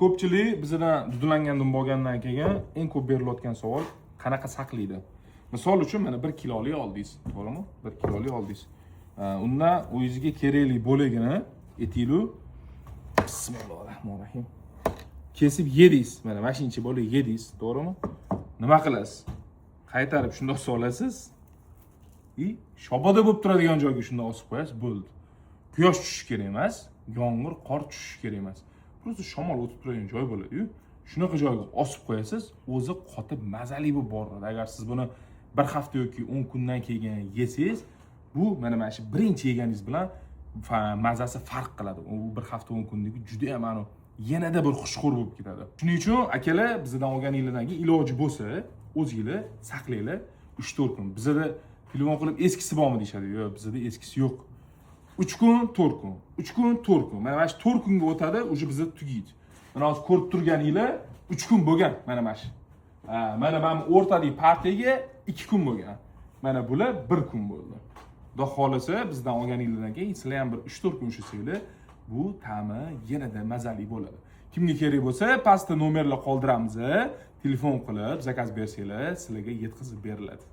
Ko'pchilik bizdan dudulangandan bo'lgandan keyin eng ko'p berilayotgan savol qanaqa saqlaydi? Misol uchun mana 1 kilolik oldingiz, to'g'rimi? 1 kilolik oldingiz. Undan o'zingizga kerakli bo'lagini etinglar. Bismillahirrohmanirrohim. Kesib yedingiz. Mana mashinchi bo'lib yedingiz, to'g'rimi? Nima qilasiz? Qaytarib shundoq solasiz. Shoboda bo'lib turadigan joyga shundoq osib qo'yasiz, bo'ldi. Quyosh tushishi kerak emas, yomg'ir, qor tushishi kerak emas. Просто shamol o'tib turadigan joy bo'ladi-yu. Shunaqa joyga osib qo'yasiz, o'zi qotib mazali bo'lib boradi. Agar siz buni 1 hafta yoki 10 kundan keyin yesangiz, bu mana shu birinchi yeganingiz bilan mazasi farq qiladi. U 1 hafta 10 kundagi juda ham yanada bir xushxo'r bo'lib ketadi. Shuning uchun akalar bizdan olganinglardan keyin iloji bo'lsa, o'zingizlar saqlanglar 3-4 kun. Bizda telefon qilib eskisi bormi deyshadi. Yo'q, bizda eskisi yo'q. 3 kun, 4 kun. 3 kun, 4 kun. Mana shu 4 kunga o'tadi, o'sha bizda tugaydi. Mana hozir ko'rib turganinglar 3 kun bo'lgan mana shu. Mana o'rtadagi partiyaga 2 kun bo'lgan. Mana bular 1 kun bo'ldi. Xudo xolasa bizdan olganinglardan keyin sizlar ham bir 3-4 kun ushlasanglar, bu ta'mi yanada mazali bo'ladi. Kimga kerak bo'lsa, pastda nomerlar qoldiramiz. Telefon qilib zakaz bersanglar, sizlarga yetkazib beriladi.